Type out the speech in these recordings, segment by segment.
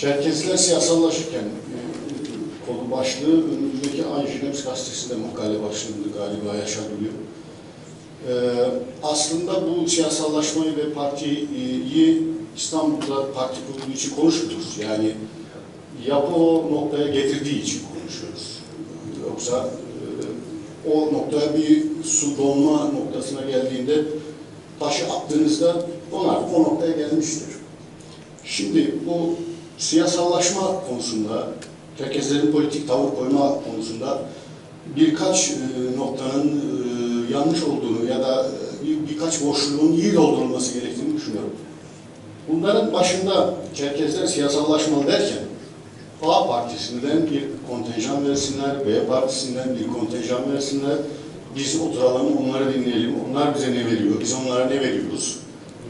Çerkezler siyasallaşırken konu başlığı önümüzdeki Ay Jineps gazetesinde makale başlığında galiba yaşanıyor. Aslında bu siyasallaşmayı ve partiyi İstanbul'da parti kurduğu için konuşmuyoruz. Yani yapı o noktaya getirdiği için konuşuyoruz. Yoksa o noktaya bir su donma noktasına geldiğinde taşı attığınızda donar. O noktaya gelmiştir. Şimdi bu siyasallaşma konusunda, Çerkezlerin politik tavır koyma konusunda birkaç noktanın yanlış olduğunu ya da birkaç boşluğun iyi doldurulması gerektiğini düşünüyorum. Bunların başında Çerkezler siyasallaşmalı derken A partisinden bir kontenjan versinler, B partisinden bir kontenjan versinler, biz oturalım, onları dinleyelim, onlar bize ne veriyor, biz onlara ne veriyoruz,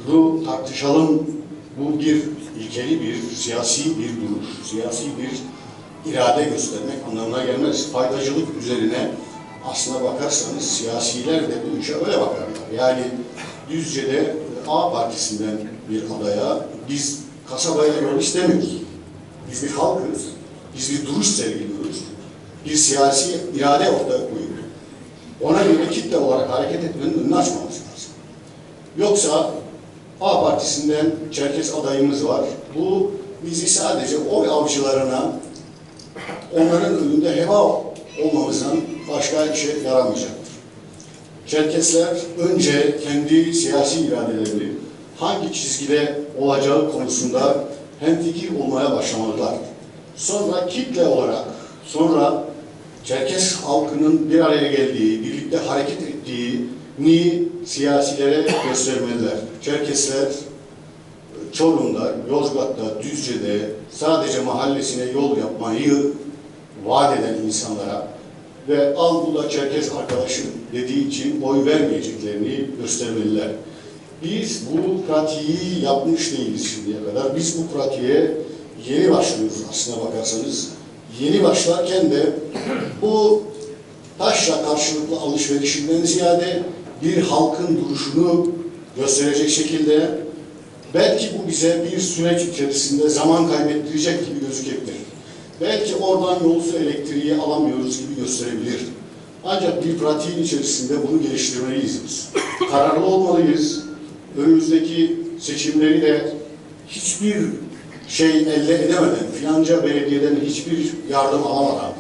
bu tartışalım, bu bir ilkeli bir siyasi bir duruş, siyasi bir irade göstermek anlamına gelmez. Faydacılık üzerine aslına bakarsanız siyasiler de bu işe öyle bakarlar. Yani Düzce'de A partisinden bir adaya biz kasabaya yol istemiyoruz. Biz bir halkız, biz bir duruş sergiliyoruz. Bir siyasi irade ortaya koyuyoruz. Ona göre kitle olarak hareket etmenin önünü açmamız lazım. Yoksa A partisinden Çerkez adayımız var. Bu bizi sadece oy avcılarına onların önünde heba olmamızdan başka işe yaramayacaktır. Çerkesler önce kendi siyasi iradelerini hangi çizgide olacağı konusunda hemfikir olmaya başlamalılar. Sonra kitle olarak, sonra Çerkes halkının bir araya geldiği, birlikte hareket ettiğini siyasilere göstermeliler. Çerkesler Çorum'da, Yozgat'ta, Düzce'de sadece mahallesine yol yapmayı vaat eden insanlara ve al bu da Çerkes arkadaşım dediği için oy vermeyeceklerini göstermeliler. Biz bu pratiği yapmış değiliz şimdiye kadar. Biz bu pratiğe yeni başlıyoruz aslına bakarsanız. Yeni başlarken de bu taşla karşılıklı alışverişinden ziyade bir halkın duruşunu gösterecek şekilde belki bu bize bir süreç içerisinde zaman kaybettirecek gibi gözükebilir. Belki oradan yolcu elektriği alamıyoruz gibi gösterebilir. Ancak bir pratiğin içerisinde bunu geliştirmeliyiz biz. Kararlı olmalıyız. Önümüzdeki seçimleri de hiçbir şey elde edemeden, filanca belediyeden hiçbir yardım alamadan,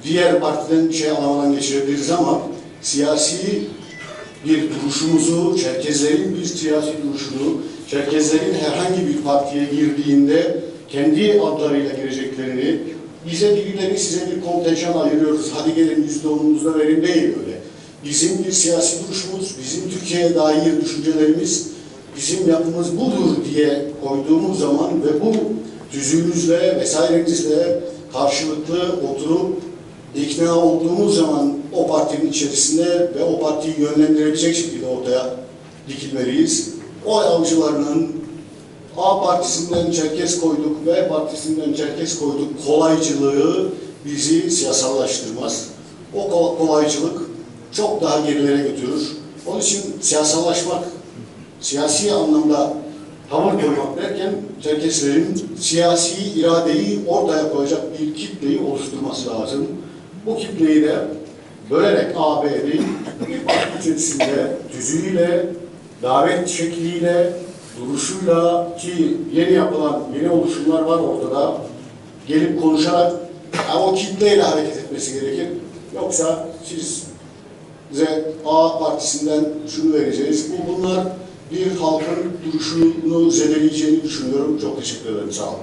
diğer partiden bir şey alamadan geçirebiliriz ama siyasi bir duruşumuzu, Çerkezlerin bir siyasi duruşunu, Çerkezlerin herhangi bir partiye girdiğinde kendi adlarıyla gireceklerini, bize birileri size bir kontenjan ayırıyoruz, hadi gelin %10'unuzu da verin değil öyle. Bizim bir siyasi duruşumuz, bizim Türkiye'ye dair düşüncelerimiz, bizim yapımız budur diye koyduğumuz zaman ve bu tüzüğümüzle vesairenizle karşılıklı oturup ikna olduğumuz zaman o partinin içerisinde ve o partiyi yönlendirebilecek şekilde ortaya dikilmeliyiz. Oy avcılarının A partisinden Çerkez koyduk, B partisinden Çerkez koyduk kolaycılığı bizi siyasallaştırmaz. O kolaycılık çok daha gerilere götürür. Onun için siyasallaşmak, siyasi anlamda tavır koymak derken Çerkeslerin siyasi iradeyi ortaya koyacak bir kitleyi oluşturması lazım. Bu kitleyi de bölerek A, B değil, bir parti içerisinde tüzüğüyle, davet şekliyle, duruşuyla ki yeni yapılan, yeni oluşumlar var ortada, gelip konuşarak o kitleyle hareket etmesi gerekir. Yoksa siz bize A partisinden şunu vereceğiz. Bunlar bir halkın duruşunu zedeleyeceğini düşünüyorum. Çok teşekkür ederim. Sağ olun.